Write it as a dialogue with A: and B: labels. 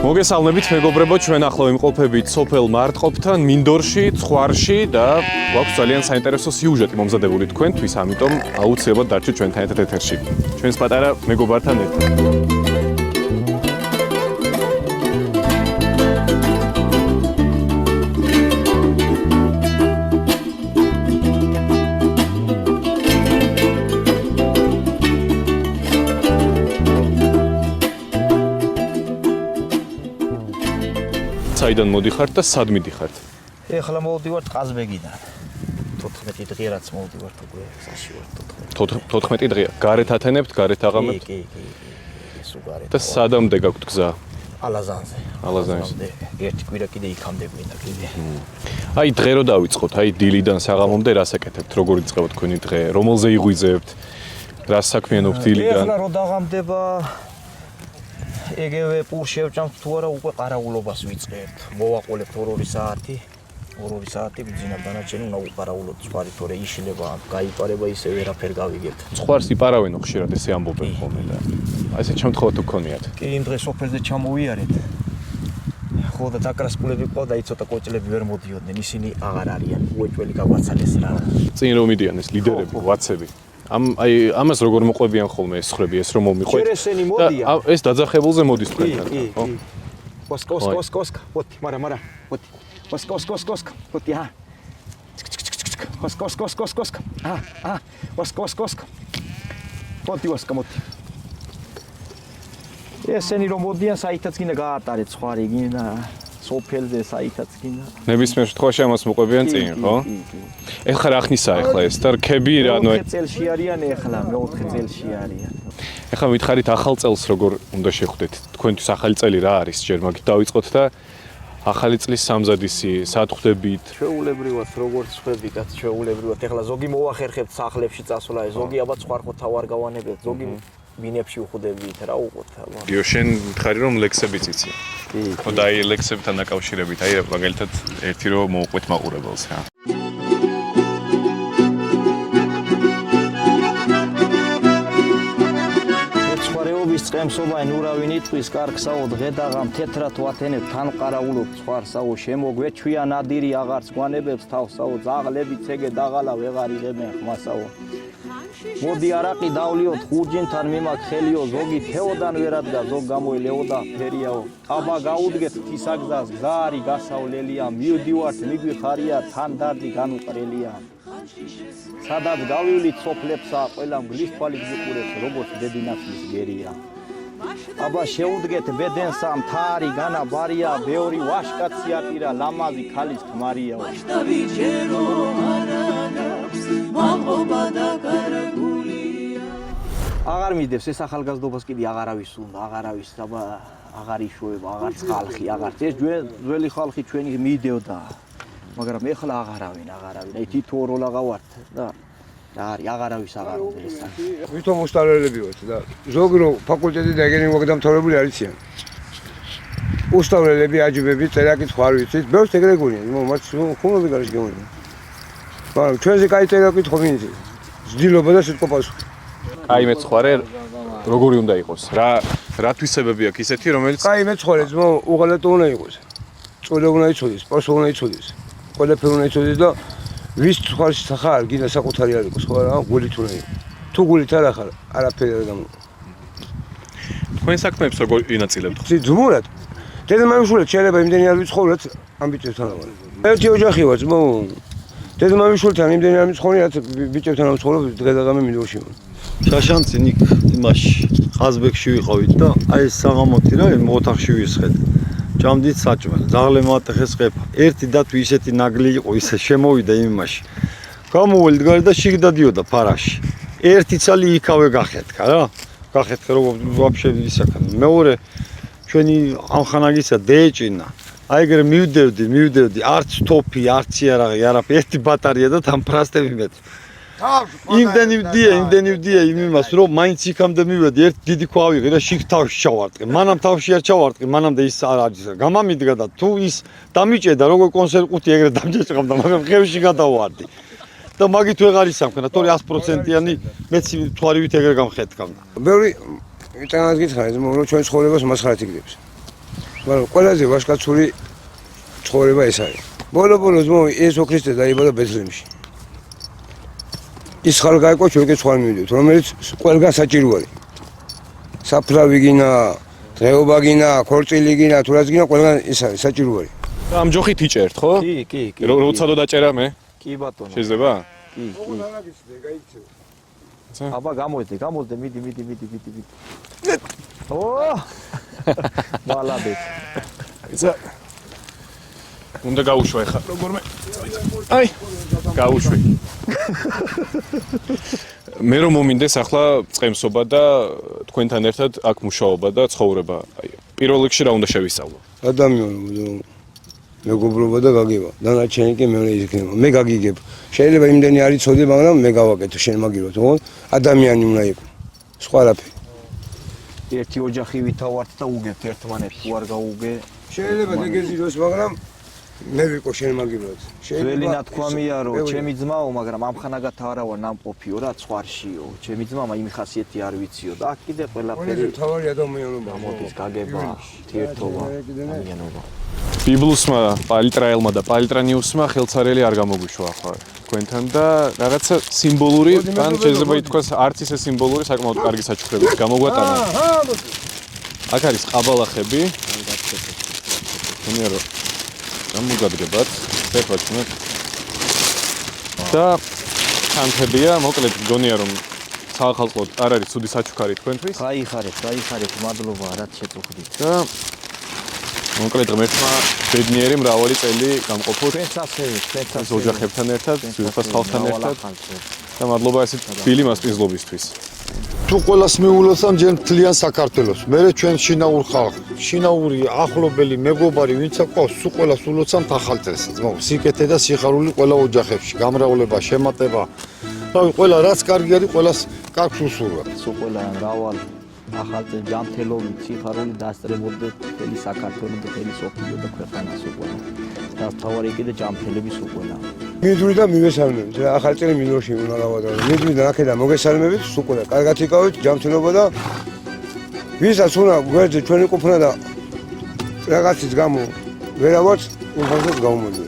A: მოგესალმებით მეგობრებო, ჩვენ ახლა ვიმყოფებით სოფელ მარტყოფთან, მინდორში, ცხვარში და გვაქვს ძალიან საინტერესო სიუჟეტი მომზადებული თქვენთვის, ამიტომ აუცილებლად დარჩით ჩვენთან ერთად ეთერში. ჩვენს პატარა მეგობართან ერთად. საიდან მოდიხართ და სად მიდიხართ?
B: ეხლა მოვდივართ ყაზბეგიდან. 14 დღე რაც მოვდივართ უკვე საში ვარ
A: 14 დღეა. გარეთ ათენებთ, გარეთ აღამებთ?
B: კი. სულ გარეთ.
A: და სადამდე გაქვთ გზა?
B: ალაზანზე.
A: ალაზანზე.
B: ერთი კვირა კიდე იქამდე მინდა კიდე.
A: აი დღე რო დავიწყოთ, აი დილიდან საღამომდე რას აკეთებთ? როგორ იწყებთ თქვენი დღე? რომელზე იღვიძებთ? რას საქმიანობთ დილიდან?
B: ეხლა რო დაღამდება ეგევე პურ შევჭამთ თუ არა უკვე ყარაულობას ვიწყებთ. მოვაყოლებთ 2 საათი. 2 საათი ვიძინავ დანარჩენი უნდა უყარაულოთ ცხვარი, თორე იშლება, გაიპარება ისე ვერაფერ გავიგებთ.
A: ცხვარს იპარავენ ხშირად ესე ამბობენ ხოლმე და აი ესე ჩემთხოვა თუ გქონიათ.
B: კი, იმ დღეს სოფელზე ჩამოვიარეთ. ხო და დაკრასკულები ყვა და იცოდა კოჭლები ვერ მოდიოდნენ, ისინი აღარ არიან. უეჭველი გაგვაცალეს რა.
A: წინ რომ მიდიან ეს ლიდერები, ვაცები. აი ამას როგორ მოყვებიან ხოლმე ეს ხრები, ეს რომ მომიყვეთ.
B: შერესენი მოდიან.
A: ეს დაძახებულზე მოდის თქვენთან, ხო?
B: Koska. Otti, mara. Otti. Koska. Otti, ha. Koska. Ah. Koska. Otti. ესენი რომ მოდიან საითაც გინდა გაატარეთ ხვარი გინდა სოფელზე საითაც გინდა.
A: ნებისმიერ შემთხვევაში ამას მოყვებიან წინ, ხო? ეხლა რა ხნისაა ეხლა ეს და რქები რანო
B: 4 წელში არიან ეხლა, 4 წელში არიან.
A: ეხლა მითხარით ახალ წელს როგორ უნდა შეხვდეთ? თქვენთვის ახალი წელი რა არის? ჯერ მაგით დავიწყოთ და ახალი წლის სამზადისი სად ხვდებით?
B: ჩვეულებრივად როგორც ხვდები კაც ჩვეულებრივად ეხლა ზოგი მოახერხებთ სახლებში წასვლა, ზოგი აბა ცხვარხო თავარ გავანებთ, ზოგი მინებში უხდებით რა უყოთ აბა.
A: გიო შენ მითხარი რომ ლექსები წიცი.
B: კი.
A: ხო და აი ლექსებთან დაკავშირებით, აი მაგალითად ერთი რომ მოუყვეთ მაყურებელს რა.
B: ცხვარეობის წემსობა ნურავინ იტყვის კარგსაო დღედაღამ თეთრად ვათენებ თან ყარაულობ ცხვარსაო შემოგვე ჩვია ნადირი აღარც გვანებებს თავსაო ძაღლები ცეგე დაღალა ვეღარ იღებენ ხმასაო. მოდი არაყი დავლიოთ ხურჯინთან მიმაქ ხელიო ზოგი თეოდან ვერადგა ზოგ გამოელეოდა ფერიაო აბა გაუდგეთ თისაგზას გზარი გასავლელია მივდივართ მიგვიხარია თან დარდი განუყრელია სადაც გავივლით სოფლებსა ყველა მგლის თვალი გიყურებს როგორც ბედინაცლის გერია აბა შეუდგეთ ბედენსა მთარი განა ბარია ბევრი ვაშკაცი აპირა ლამაზი ქალის ქმარიაო აღარ მიდევს ეს ახალგაზრდობას კიდე აღარავის უნდა, აღარავის აბა აღარ იშვება, აღარც ხალხი, აღარც ეს ძველი ხალხი ჩვენი მიდევდა. მაგრამ ეხლა აღარავინ. აი თითო როლაღა ვართ და არის აღარავის აღარ უნდა ეს.
C: ვითომ უსწავლელები ვართ და ზოგი რომ ფაკულტეტი და ეგენი მოგდამთავრებული არიციან. უსწავლელები, აჯიბები, წერაკით ხარ ვიცით, ბევრს ეგრე გონიან, მათ ხუმრობი გარშ გეუნია. მაგრამ ჩვენზე კაი წერაკით ხო მინიცი. ძილობა და სიტყვა პასუხი.
A: კაი მეცხვარე როგორი უნდა იყოს? რა თვისებები აქვს ისეთი, რომელიც
C: კაი მეცხვარე ძმო უღალატო უნდა იყოს. წოლა უნდა იცოდეს, პასუხი უნდა იცოდეს. ყველაფერი უნდა იცოდეს და ვის ცხვარში ხარ, გინდა საკუთარი არ იყოს, ხო რა, გულით უნდა იყოს. თუ გულით არ ახარ, არაფერი არ გამოვა.
A: თქვენ საქმეებს როგორ ინაწილებთ?
C: ძმურად. დედამამიშვილებს შეიძლება იმდენი არ ვიცხოვროთ ამბიჭებთან ავარ. ერთი ოჯახი ვარ ძმო. დედამამიშვილთან იმდენი არ ვიცხოვრე, რაც ბიჭებთან ავცხოვრობ დღე-დღე მინდორში.
D: შაშანცი ნიკ იმაში ყაზბეგში ვიყავით და აი ეს საღამოთი რა იმ ოთახში ვისხედე. ჭამდით საჭმელ, ძაღლე მოატეხეს ყეფა. ერთი დათვი ისეთი ნაგლი იყო, ისე შემოვიდა იმაში. გამოველი გარი და შიგ დადიოდა ფარაში. ერთი ცალი იქავე გახეთქა რა. გახეთქა რომ ვაფშე ისაკა. მეორე ჩვენი ამხანაგისა დეჭინა. აი ეგრე მივდევდი, არც თოფი, არც იარაღი, არაფერი, ერთი ბატარია და თან ფრასტები მეტი. იმდენი ვდია იმას რომ მაინც იქამდე მივედი ერთ დიდი ქვა ავიღე და შიგ თავში ჩავარტყე მანამ თავში არ ჩავარტყე მანამდე ის არ არის გამამიდგა და თუ ის დამიჭედა როგორ კონსერვყუთი ეგრე დამჭეჭყამდა მაგრამ ხევში გადავარდი და მაგით ვეღარ ისამქნა თორე 100%-იანი მეც თვარივით ეგრე გამხედკამდა
C: ბევრი იტანად გითხარი რომ ჩვენ ცხოვრებას მასხარად იგდებს მაგრამ ყველაზე ვაჟკაცური ცხოვრება ეს არის. ბოლო-ბოლოს ეს ოქრისტე დაიბადა ბეთლემში. ის ხალხი გაიყო ჩვენ კი სხვა მივიდეთ, რომელიც ყველგან საჭირო არის. საფლავი გინა, დღეობა გინა, ქორწილი გინა, თუ რაც გინა, ყველგან ის არის საჭირო არის.
A: ამ ჯოხით იჭერთ, ხო?
B: კი.
A: როცა დაჭერა მე?
B: კი ბატონო.
A: შეიძლება?
B: კი. აბა გამოდე, მიდი. ო! მალაბეთ.
A: ისა უნდა გაუშვა ახლა როგორმე. აი, გაუშვი. მე რომ მომინდეს ახლა წემსობა და თქვენთან ერთად აქ მუშაობა და ცხოვრება. აი, პირველ რიგში რა უნდა შევისწავლო?
C: ადამიანო მეგობრობა და გაგება. დანარჩენი კი მეორე იქნება. მე გაგიგებ. შეიძლება იმდენი არ იცოდე, მაგრამ მე გავაკეთო შენ მაგირო, თქო? ადამიანი უნდა იყოს. სხვა რაფერი.
B: ერთი ოჯახი ვითავართ და უგებთ ერთმანეთს, თუ არ გაუგე.
C: შეიძლება დეგეზიროს, მაგრამ მე ვიყო შენ მაგიბრად.
B: ძველი ნათქვამია რომ ჩემი ძმაო, მაგრამ ამხანაგათ არა ვარ ნამყოფიო რა ცხვარშიო. ჩემი ძმამა იმ ხასიათი არ ვიციო და აქ კიდე ყველაფერი
C: თავარი ადამიანობა
B: მოდის გაგება, თერთობა, ადამიანობა.
A: ბიბლუსმა, პალიტრაელმა და პალიტრანიუსმა ხელცარელი არ გამოგვიშვა ახლა თქვენთან და რაღაცა სიმბოლური, ან შეიძლება ითქვას არც ისე სიმბოლური, საკმაოდ კარგი საჩუქრებით გამოგვატანა. აქ არის ყაბალახები. მოგონია რომ გამოგადგებათ, ფერფაჩნოთ. და კანთებია, მოკლედ გონია რომ საახალწლოდ არ არის ცუდი საჩუქარი თქვენთვის.
B: გაიხარეთ, მადლობა რაც შეწუხდით.
A: და მოკლედ ღმერთმა ბედნიერი მრავალი წელი გამყოფოთ
B: სენსაცია
A: ოჯახებთან ერთად, ძვირფას ხალხთან ერთად და მადლობა ესეთ თბილი მასპინძლობისთვის.
D: თუ ყველას მიულოცავ ჯერ მთლიან საქართველოს. მე ჩვენ შინაურ ხალხი, შინაური ახლობელი, მეგობარი, ვინც აქვს, სულ ყველას ულოცავთ ახალ წელს. სიკეთე და სიხარული ყველა ოჯახებში, გამრავლება, შემატება. რავი, ყველა რაც კარგი არის, ყველას კარგს უსურვა.
B: სულ ყველა მრავალ ახალ წელს ჯანმრთელობით, სიხარული დასწრებოდეთ მთელი საქართველო და მთელი სოფლიო და ქვეყანა სულ ყველა. და თავარი კიდე ჯანმრთელები სულ ყველა.
C: მიდური და მივესალმებით. ახალ წელი მინორში უნდა გავატარო. მიდური და აქედან მოგესალმებით, სულ ყველა. კარგად იკავით, ჯანმრთელობა და ვისაც უნდა გვერდზე ჩვენი ყოფნა და რაღაცის გამო ვერავართ, უხალხოს გამომოდი.